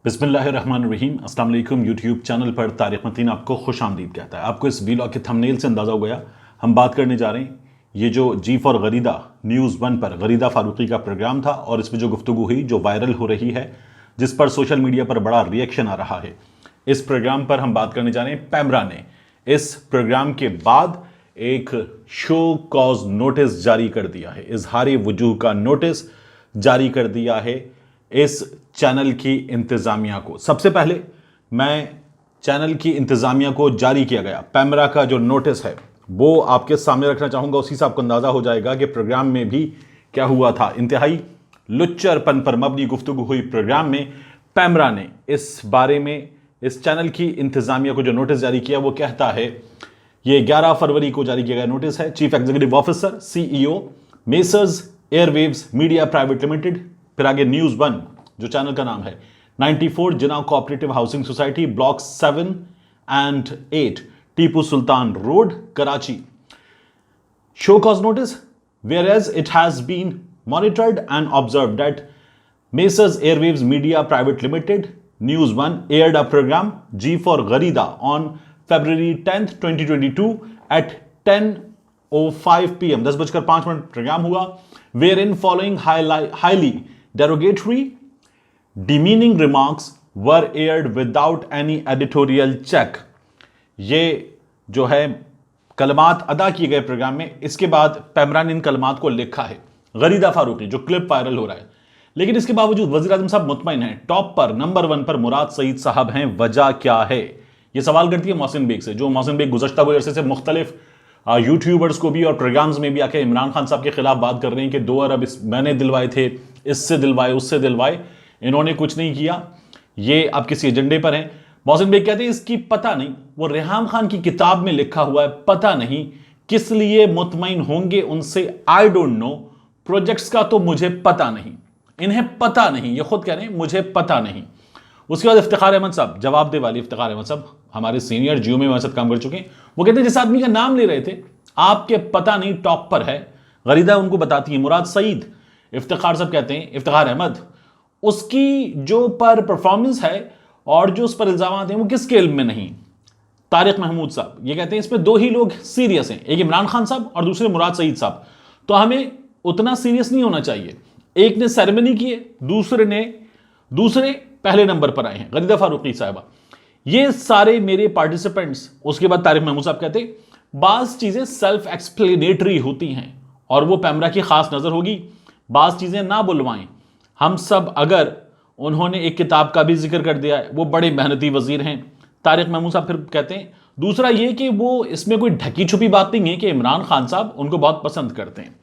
बिस्मिल्लाहिर्रहमानिर्रहीम। अस्सलाम वालेकुम। यूट्यूब चैनल पर तारिक मतीन आपको खुश आमदीद कहता है। आपको इस वीलॉग के थंबनेल से अंदाज़ा हो गया हम बात करने जा रहे हैं ये जो जी फॉर गरीदा न्यूज़ 1 पर गरीदा फारूकी का प्रोग्राम था और इसमें जो गुफ्तगू हुई जो वायरल हो रही है, जिस पर सोशल मीडिया पर बड़ा रिएक्शन आ रहा है। इस प्रोग्राम पर हम बात करने जा रहे हैं। पैमरा ने इस प्रोग्राम के बाद एक शो कॉज नोटिस जारी कर दिया है, इजहार वजूह का नोटिस जारी कर दिया है इस चैनल की इंतज़ामिया को। सबसे पहले मैं चैनल की इंतज़ामिया को जारी किया गया पैमरा का जो नोटिस है वो आपके सामने रखना चाहूँगा। उसी से आपको अंदाज़ा हो जाएगा कि प्रोग्राम में भी क्या हुआ था। इंतहाई लुच्चरपन पर मबनी गुफ्तगू हुई प्रोग्राम में पैमरा ने इस बारे में इस चैनल की इंतज़ामिया को जो नोटिस जारी किया वो कहता है, ये 11 फरवरी को जारी किया गया नोटिस है। Chief executive officer CEO messrs airwaves media private limited, फिर आगे न्यूज़ 1 जो चैनल का नाम है, 94 Jinnah cooperative housing society, block 7 and 8 Tipu Sultan road, Karachi. Show cause notice whereas it has been monitored and observed that Messrs Airwaves Media Private Limited News 1 aired a program G for Garida on February 10th 2022 at 10:05 PM 10:05 programme हुआ, wherein following highly derogatory demeaning remarks were aired without any editorial check। ये जो है कलमात अदा किए गए programme में। इसके बाद पैमरा ने इन कलमात को लिखा है। गरीदा फारूकी जो क्लिप वायरल हो रहा है, लेकिन इसके बावजूद वज़ीर आज़म साहब मुतमईन हैं। टॉप पर नंबर 1 पर मुराद सईद साहब हैं। वजह क्या है, ये सवाल करती है मोहसिन बेग से। जो मोहसिन बेग गुज़श्ता कुछ अरसे से मुख्तलिफ यूट्यूबर्स को भी और प्रोग्राम्स में भी आके इमरान खान साहब के खिलाफ बात कर रहे हैं कि 2 अरब मैंने दिलवाए थे, इससे दिलवाए उससे दिलवाए, इन्होंने कुछ नहीं किया, ये अब किसी एजेंडे पर हैं। मोहसिन बेग कहते हैं इसकी पता नहीं, वो रेहाम खान की किताब में लिखा हुआ है, पता नहीं किस लिए मुतमईन होंगे उनसे, आई डोंट नो। प्रोजेक्ट्स का तो मुझे पता नहीं, इन्हें पता नहीं, ये खुद कह रहे हैं मुझे पता नहीं। उसके बाद इफ्तिखार अहमद साहब, जवाब दे वाली इफ्तिखार अहमद साहब हमारे सीनियर जियो में हमारे साथ काम कर चुके हैं, वो कहते हैं जिस आदमी का नाम ले रहे थे आपके पता नहीं टॉप पर है। गरीदा उनको बताती है मुराद सईद। इफ्तिखार साहब कहते हैं इफ्तिखार अहमद उसकी जो पर परफॉर्मेंस है और जो उस पर इल्जाम हैं वो किस स्केल में नहीं। तारिक महमूद साहब ये कहते हैं इसमें 2 ही लोग सीरियस हैं, एक इमरान खान साहब और दूसरे मुराद सईद साहब, तो हमें उतना सीरियस नहीं होना चाहिए। एक ने सेरेमनी की है, दूसरे पहले नंबर पर आए हैं। गरीदा फारूकी साहबा ये सारे मेरे पार्टिसिपेंट्स। उसके बाद तारिक महमूद साहब कहते हैं बाज़ चीज़ें सेल्फ एक्सप्लेनेटरी होती हैं और वो पैमरा की खास नज़र होगी, बाज़ चीज़ें ना बुलवाएं हम सब। अगर उन्होंने एक किताब का भी जिक्र कर दिया है, वो बड़े मेहनती वजीर हैं। तारिक महमूद साहब फिर कहते हैं दूसरा ये कि वो इसमें कोई ढकी छुपी बात नहीं है कि इमरान खान साहब उनको बहुत पसंद करते हैं।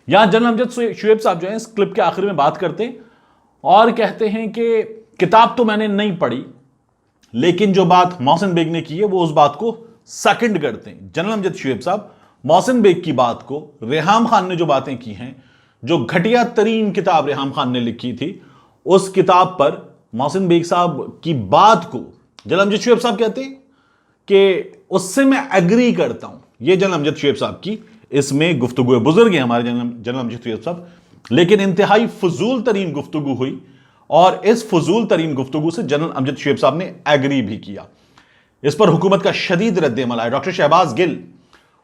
यहां जनरल अमजद शुएब साहब जो है इस क्लिप के आखिर में बात करते हैं और कहते हैं कि किताब तो मैंने नहीं पढ़ी, लेकिन जो बात मोहसिन बेग ने की है वो उस बात को सेकंड करते हैं। जनरल अमजद शुएब साहब मोहसिन बेग की बात को, रेहाम खान ने जो बातें की हैं, जो घटिया तरीन किताब रेहाम खान ने लिखी थी उस किताब पर मोहसिन बेग साहब की बात को जनरल अमजद शुएब साहब कहते हैं कि उससे मैं एग्री करता हूं। ये जनरल अमजद शुएब साहब की इसमें गुफ्तगू बुजुर्ग हैं हमारे जनरल अमजद शुएब साहब, लेकिन इंतहाई फजूल तरीन गुफ्तगू हुई और इस फजूल तरीन गुफ्तगू से जनरल अमजद शुएब साहब ने एग्री भी किया। इस पर हुकूमत का शदीद रद्द-ए-अमल आया। डॉक्टर शहबाज गिल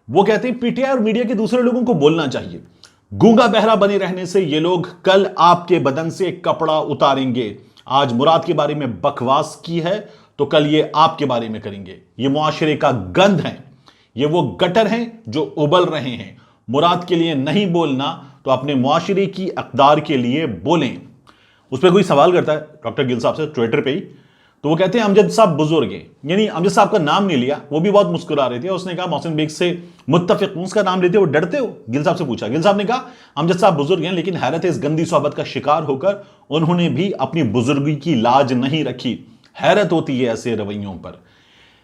वो कहते हैं पीटीआई और मीडिया के दूसरे लोगों को बोलना चाहिए, गूंगा बहरा बने रहने से ये लोग कल आपके बदन से कपड़ा उतारेंगे। आज मुराद के बारे में बकवास की है तो कल ये आपके बारे में करेंगे। ये मुआशरे का गंद है, ये वो गटर हैं जो उबल रहे हैं। मुराद के लिए नहीं बोलना तो अपने मुआशरे की अक़दार के लिए बोलें। उस पर कोई सवाल करता है डॉक्टर गिल साहब से ट्विटर पे ही, तो वो कहते हैं अमजद साहब बुजुर्ग हैं, यानी अमजद साहब का नाम नहीं लिया। वो भी बहुत मुस्कुरा रहे थे। उसने कहा मोहसिन बेग से मुत्तफिक, उसका नाम लेते हो डरते हो? गिल साहब से पूछा। गिल साहब ने कहा अमजद साहब बुजुर्ग हैं, लेकिन हैरत है इस गंदी सोहबत का शिकार होकर उन्होंने भी अपनी बुजुर्गी की लाज नहीं रखी। हैरत होती है ऐसे रवैयों पर।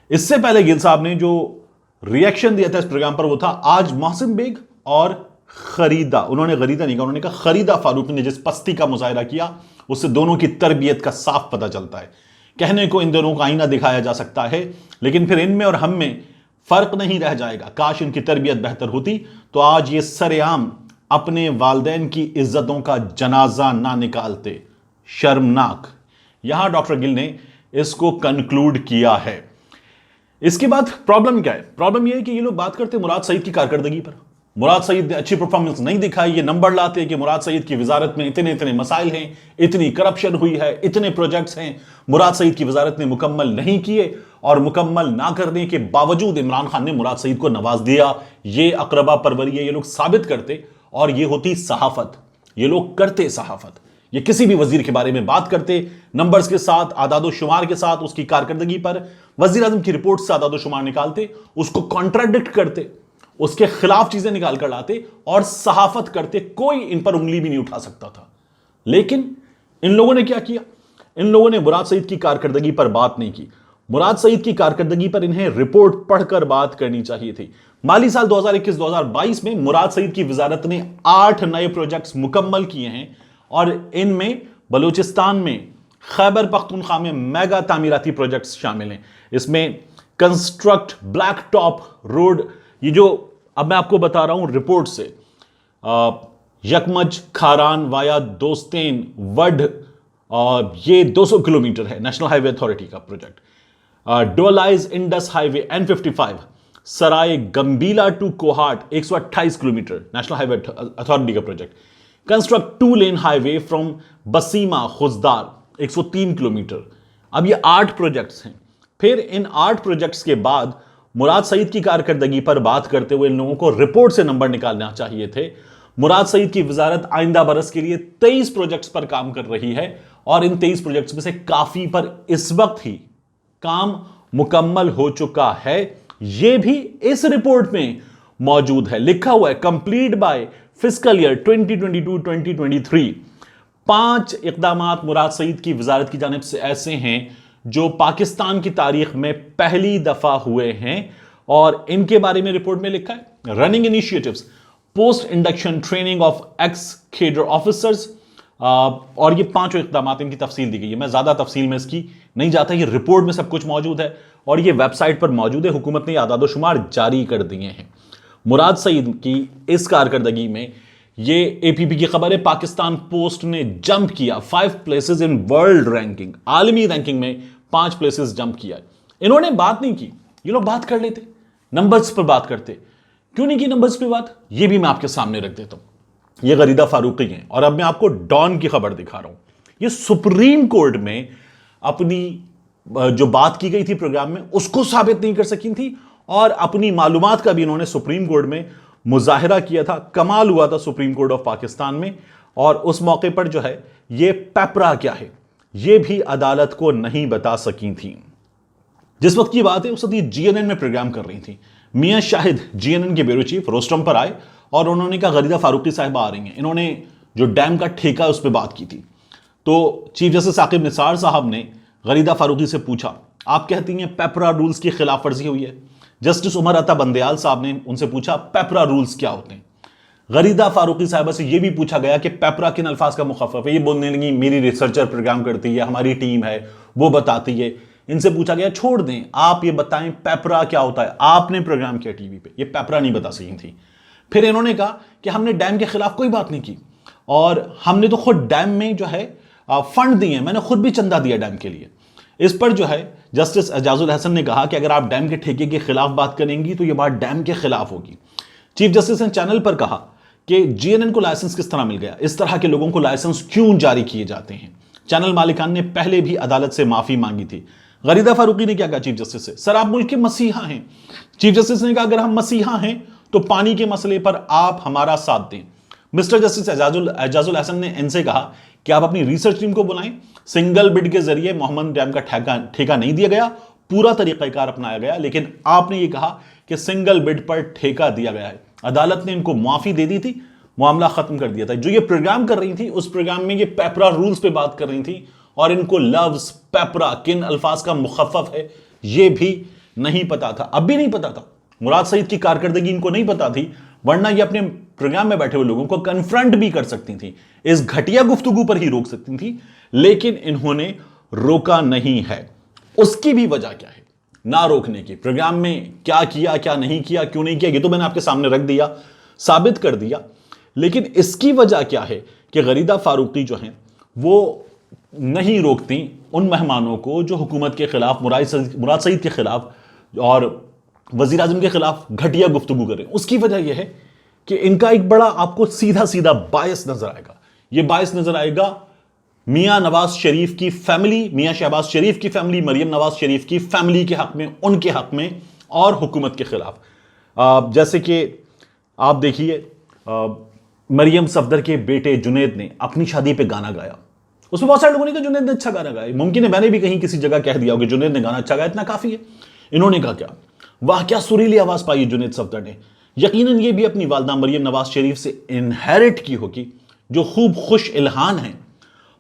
इससे पहले गिल साहब ने जो रिएक्शन दिया था इस प्रोग्राम पर वो था आज मोहसिन बेग और खरीदा, उन्होंने गरीदा नहीं कहा, उन्होंने कहा खरीदा फारूकी ने जिस पस्ती का मुजाहरा किया उससे दोनों की तरबियत का साफ पता चलता है। कहने को इन दोनों का आईना दिखाया जा सकता है, लेकिन फिर इनमें और हम में फर्क नहीं रह जाएगा। काश इनकी तरबियत बेहतर होती तो आज ये सरेआम अपने वालदैन की इज्जतों का जनाजा ना निकालते। शर्मनाक। यहां डॉक्टर गिल ने इसको कंक्लूड किया है। इसके बाद प्रॉब्लम क्या है? प्रॉब्लम यह है कि ये लोग बात करते मुराद सईद की कारकर्दगी पर। मुराद सईद ने अच्छी परफॉर्मेंस नहीं दिखाई, ये नंबर लाते कि मुराद सईद की वजारत में इतने इतने मसाइल हैं, इतनी करप्शन हुई है, इतने प्रोजेक्ट्स हैं, मुराद सईद की वजारत ने मुकम्मल नहीं किए, और मुकम्मल ना करने के बावजूद इमरान खान ने मुराद सईद को नवाज दिया। ये अकरबा परवरी है, ये लोग साबित करते, और ये होती सहाफत। ये लोग करते सहाफत, ये किसी भी वजीर के बारे में बात करते नंबर्स के साथ, आदादो शुमार के साथ, उसकी कारकर्दगी पर, वजीर आजम की रिपोर्ट से आदादो शुमार निकालते, उसको कॉन्ट्राडिक्ट करते, उसके खिलाफ चीजें निकाल कर लाते और सहाफत करते। कोई इन पर उंगली भी नहीं उठा सकता था। लेकिन इन लोगों ने क्या किया? इन लोगों ने मुराद सईद की कारकर्दगी पर बात नहीं की। मुराद सईद की कारकर्दगी पर इन्हें रिपोर्ट पढ़कर बात करनी चाहिए थी। माली साल 2021-2022 में मुराद सईद की वजारत ने 8 नए प्रोजेक्ट्स मुकम्मल किए हैं, और इनमें बलूचिस्तान में, खैबर पख्तूनख्वा में मेगा तामीराती प्रोजेक्ट्स शामिल हैं। इसमें कंस्ट्रक्ट ब्लैक टॉप रोड, ये जो अब मैं आपको बता रहा हूं रिपोर्ट से, यकमज खारान वाया दोस्तेन वड, ये 200 किलोमीटर है, नेशनल हाईवे अथॉरिटी का project. Dualise Indus highway N55 Sarai Gambila to Kohat 128 kilometre, national highway authority का project. Construct 2 lane highway from Basima Khuzdar 103 kilometre. अब ये 8 प्रोजेक्ट्स हैं। फिर इन 8 प्रोजेक्ट्स के बाद मुराद सईद की कारकर्दगी पर बात करते हुए इन लोगों को रिपोर्ट से नंबर निकालना चाहिए थे। मुराद सईद की वजारत आइंदा बरस के लिए 23 प्रोजेक्ट्स पर काम कर रही है, और इन 23 प्रोजेक्ट्स में से काफी पर इस वक्त ही काम मुकम्मल हो चुका है। यह भी इस रिपोर्ट में मौजूद है, लिखा हुआ है कंप्लीट बाय फिस्कल ईयर 2022-2023। 5 इकदामात मुराद सईद की वजारत की जानिब से ऐसे हैं जो पाकिस्तान की तारीख में पहली दफा हुए हैं, और इनके बारे में रिपोर्ट में लिखा है running initiatives, post induction training of x cadre officers, और ये 5 इकदामात, इनकी तफसील दी गई है। मैं ज्यादा तफसील में इसकी नहीं जाता, ये रिपोर्ट में सब कुछ मौजूद है और ये वेबसाइट पर मौजूद है। हुकूमत ने आदादो शुमार जारी कर दिए हैं। मुराद सईद की इस कारकर्दगी में, ये एपीपी की खबर है, पाकिस्तान पोस्ट ने जंप किया 5 प्लेसेस इन वर्ल्ड रैंकिंग, आलमी रैंकिंग में 5 प्लेसेस जंप किया। इन्होंने बात नहीं की, ये लोग बात कर लेते, नंबर्स पर बात करते। क्यों नहीं की नंबर्स पे बात? ये भी मैं आपके सामने रख देता हूं। ये गरीदा फारूकी हैं, और अब मैं आपको डॉन की खबर दिखा रहा हूं। ये सुप्रीम कोर्ट में अपनी जो बात की गई थी प्रोग्राम में, उसको साबित नहीं कर सकी थी, और अपनी मालूमात का भी इन्होंने सुप्रीम कोर्ट में मुजाहिरा किया था। कमाल हुआ था सुप्रीम कोर्ट ऑफ पाकिस्तान में, और उस मौके पर जो है ये पेपरा क्या है ये भी अदालत को नहीं बता सकी थी। जिस वक्त की बात है उस वक्त ये जीएनएन में प्रोग्राम कर रही थी। मियां शाहिद जीएनएन के ब्यूरो चीफ रोस्टम पर आए, और उन्होंने कहा गरीदा फारूकी साहिबा आ रही हैं। इन्होंने जो डैम का ठेका उस पर बात की थी। तो चीफ जस्टिस साकिब निसार साहब ने गरीदा फारूकी से पूछा, आप कहती हैं पेपरा रूल्स की खिलाफ वर्जी हुई है। जस्टिस उमर अता बंदयाल साहब ने उनसे पूछा पेपरा रूल्स क्या होते हैं। गरीदा फारूकी साहिबा से यह भी पूछा गया कि पेपरा किन अल्फाज का मुखफ़फ़ है। ये बोलने लगी मेरी रिसर्चर प्रोग्राम करती है, हमारी टीम है वो बताती है। इनसे पूछा गया छोड़ दें, आप ये बताएं पेपरा क्या होता है, आपने प्रोग्राम किया टीवी पे, ये पेपरा नहीं बता सकी थी। फिर इन्होंने कहा कि हमने डैम के खिलाफ कोई बात नहीं की, और हमने तो खुद डैम में जो है फंड दिए, मैंने खुद भी चंदा दिया डैम के लिए। इस पर जो है जस्टिस एजाजुल हसन ने कहा कि अगर आप डैम के ठेके के खिलाफ बात करेंगी तो यह बात डैम के खिलाफ होगी। चीफ जस्टिस ने चैनल पर कहा कि जीएनएन को लाइसेंस किस तरह मिल गया, इस तरह के लोगों को लाइसेंस क्यों जारी किए जाते हैं। चैनल मालिकान ने पहले भी अदालत से माफी मांगी थी। गरीदा फारूकी ने क्या कहा चीफ जस्टिस से, सर आप मुल्क के मसीहा हैं। चीफ जस्टिस ने कहा अगर हम मसीहा हैं तो पानी के मसले पर आप हमारा साथ दें। मिस्टर जस्टिस एजाजुल हसन ने इनसे कहा कि आप अपनी रिसर्च टीम को बुलाएं। सिंगल बिड के जरिए मोहम्मद डैम का ठेका नहीं दिया गया, पूरा तरीकाकार अपनाया गया, लेकिन आपने ये कहा कि सिंगल बिड पर ठेका दिया गया है। अदालत ने इनको माफी दे दी थी, मामला खत्म कर दिया था। जो ये प्रोग्राम कर रही थी उस प्रोग्राम में ये पेपरा रूल्स पे बात कर रही थी, और इनको लफ्ज पेपरा किन अल्फाज का मुखफ़फ़ है ये भी नहीं पता था। अब भी नहीं पता था। मुराद सईद की कारकर्दगी इनको नहीं पता थी, वरना ये अपने प्रोग्राम में बैठे हुए लोगों को कन्फ्रंट भी कर सकती थी, इस घटिया गुफ्तगू पर ही रोक सकती थी, लेकिन इन्होंने रोका नहीं है। उसकी भी वजह क्या है ना रोकने की? प्रोग्राम में क्या किया, क्या नहीं किया, क्यों नहीं किया, ये तो मैंने आपके सामने रख दिया, साबित कर दिया। लेकिन इसकी वजह क्या है कि गरीदा फारूकी जो हैं वो नहीं रोकती उन मेहमानों को जो हुकूमत के खिलाफ, मुराद सईद के खिलाफ और वजीर आजम के खिलाफ घटिया गुफ्तगू करें। उसकी वजह यह है कि इनका एक बड़ा आपको सीधा सीधा बायस नजर आएगा। यह बायस नजर आएगा मियां नवाज शरीफ की फैमिली, मियां शहबाज शरीफ की फैमिली, मरियम नवाज शरीफ की फैमिली के हक में, उनके हक में और हुकूमत के खिलाफ। जैसे कि आप देखिए, मरियम सफदर के बेटे जुनैद ने अपनी शादी पे गाना गाया। उसमें बहुत सारे लोगों ने कहा जुनैद ने अच्छा गाना गाया। मुमकिन है मैंने भी कहीं किसी जगह कह दिया हो कि जुनैद ने गाना अच्छा गाया, इतना काफी है। इन्होंने कहा क्या, वाह क्या सुरीली आवाज पाई जुनैद सफदर ने। यकीनन ये भी अपनी वालदा मरियम नवाज शरीफ से इनहेरिट की होगी, जो खूब खुश इल्हान है।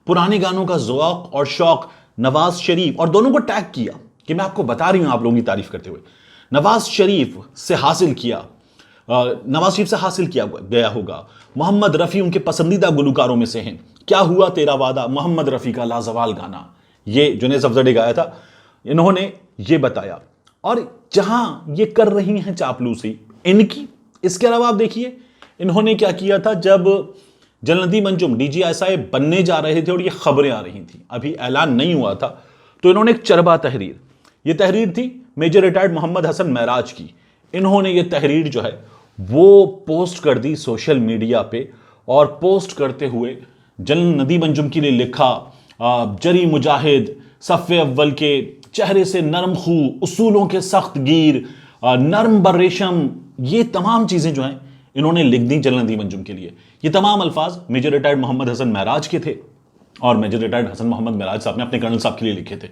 पुराने गानों का ज़ौक़ और शौक नवाज शरीफ, और दोनों को टैग किया कि मैं आपको बता रही हूं आप लोगों की तारीफ करते हुए, नवाज शरीफ से हासिल किया गया होगा। मोहम्मद रफ़ी उनके पसंदीदा गुलकारों में से हैं। क्या हुआ तेरा वादा, मोहम्मद रफ़ी का लाजवाल गाना, ये जुनैद सफदर ने गाया था। इन्होंने ये बताया, और जहां ये कर रही हैं चापलूसी इनकी, इसके अलावा आप देखिए इन्होंने क्या किया था। जब जलनदी मंजुम DGSI बनने जा रहे थे और ये खबरें आ रही थी, अभी ऐलान नहीं हुआ था, तो इन्होंने एक चरबा तहरीर, ये तहरीर थी मेजर रिटायर्ड मोहम्मद हसन महराज की। इन्होंने ये तहरीर जो है वो पोस्ट कर दी सोशल मीडिया पे, और पोस्ट करते हुए जलनदी मंजुम के लिए लिखा, जरी मुजाहिद, सफ़े अव्वल के चेहरे से नरम खू, उसूलों के सख्त गीर, नरम बरेशम, ये तमाम चीज़ें जो हैं इन्होंने लिख दी जलनदी मंजुम के लिए। ये तमाम अल्फाज मेजर रिटायर्ड मोहम्मद हसन महराज के थे, और मेजर रिटायर्ड हसन मोहम्मद महराज साहब ने अपने कर्नल साहब के लिए लिखे थे।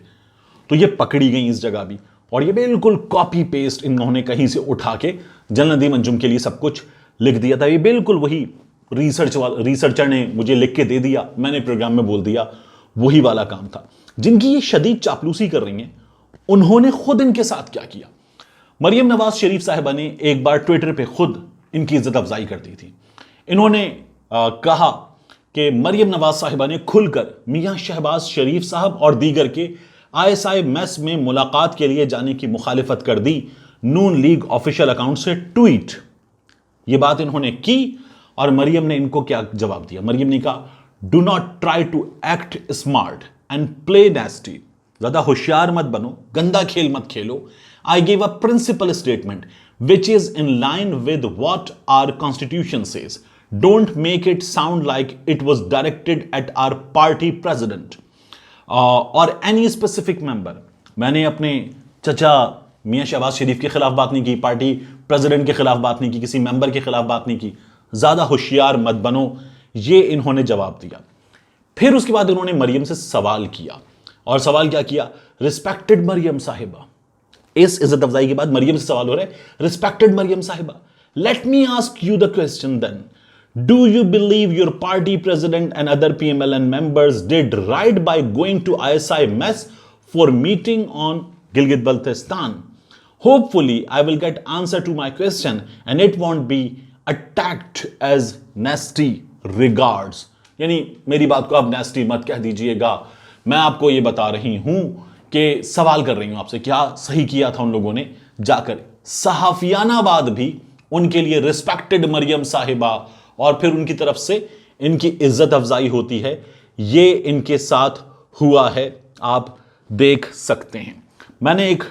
तो ये पकड़ी गई इस जगह भी, और ये बिल्कुल कॉपी पेस्ट इन्होंने कहीं से उठा के जलनदी मंजुम के लिए सब कुछ लिख दिया था। ये बिल्कुल वही रिसर्चर ने मुझे लिख के दे दिया, मैंने प्रोग्राम में बोल दिया, वही वाला काम था। जिनकी ये शदीद चापलूसी कर रही हैं, उन्होंने खुद इनके साथ क्या किया। मरियम नवाज शरीफ साहिबा ने एक बार ट्विटर पे खुद इनकी इज्जत अफजाई कर दी थी। इन्होंने कहा कि मरियम नवाज साहिबा ने खुलकर मियां शहबाज शरीफ साहब और दीगर के ISI मेस में मुलाकात के लिए जाने की मुखालिफत कर दी, नून लीग ऑफिशियल अकाउंट से ट्वीट। ये बात इन्होंने की, और मरियम ने इनको क्या जवाब दिया। मरियम ने कहा, do not try to act smart and play nasty, ज्यादा होशियार मत बनो, गंदा खेल मत खेलो। I give a principal statement which is in line with what our constitution says. Don't make it sound like it was directed at our party president or any specific member. मैंने अपने चचा मियां शहबाज शरीफ के खिलाफ बात नहीं की, पार्टी प्रेसिडेंट के खिलाफ बात नहीं की, किसी मेंबर के खिलाफ बात नहीं की। ज्यादा होशियार मत बनो, ये इन्होंने जवाब दिया। फिर उसके बाद इन्होंने मरियम से सवाल किया, और सवाल क्या किया, रिस्पेक्टेड मरियम साहिबा। इस इज्जत अफजाई के बाद मरियम से सवाल हो रहा है, respected Maryam Sahiba, let me ask you the question then, do you believe your party president and other PMLN members did right by going to ISI mess for meeting on Gilgit Baltistan? Hopefully I will get answer to my question and it won't be attacked as nasty regards. यानी मेरी बात को आप nasty मत कह दीजिएगा, मैं आपको ये बता रही हूं कि सवाल कर रही हूं आपसे, क्या सही किया था उन लोगों ने जाकर। सहाफियाना बात भी उनके लिए रिस्पेक्टेड मरियम साहिबा, और फिर उनकी तरफ से इनकी इज्जत अफजाई होती है। ये इनके साथ हुआ है, आप देख सकते हैं। मैंने एक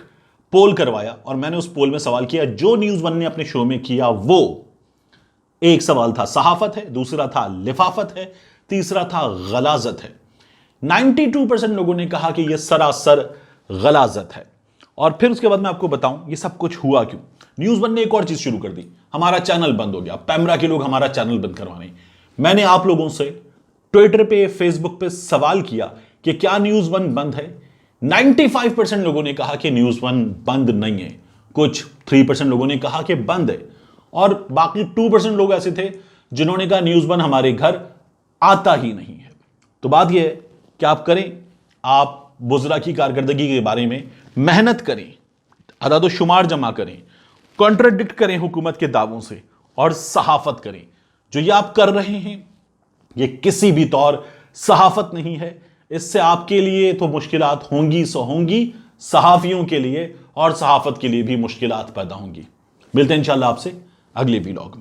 पोल करवाया और मैंने उस पोल में सवाल किया, जो न्यूज़ वन ने अपने शो में किया वो एक सवाल था सहाफत है, दूसरा था लिफाफत है, तीसरा था गलाजत है। 92% लोगों ने कहा कि यह सरासर गलाजत है। और फिर उसके बाद मैं आपको बताऊं ये सब कुछ हुआ क्यों। न्यूज़ वन ने एक और चीज शुरू कर दी, हमारा चैनल बंद हो गया, पैमरा के लोग हमारा चैनल बंद करवाने। मैंने आप लोगों से ट्विटर पे, फेसबुक पे सवाल किया कि क्या न्यूज़ वन बंद है। 95% लोगों ने कहा कि न्यूज़ वन बंद नहीं है, कुछ 3% लोगों ने कहा कि बंद है, और बाकी 2% लोग ऐसे थे जिन्होंने कहा न्यूज़ वन हमारे घर आता ही नहीं है। तो बात यह है कि आप करें, आप बुज़रा की कारकर्दगी के बारे में मेहनत करें, अदाद व शुमार जमा करें, कॉन्ट्राडिक्ट करें हुकूमत के दावों से, और सहाफत करें। जो ये आप कर रहे हैं ये किसी भी तौर सहाफत नहीं है। इससे आपके लिए तो मुश्किलात होंगी सो होंगी, सहाफियों के लिए और सहाफत के लिए भी मुश्किलात पैदा होंगी। मिलते हैं इंशाल्लाह आपसे अगले व्लॉग में।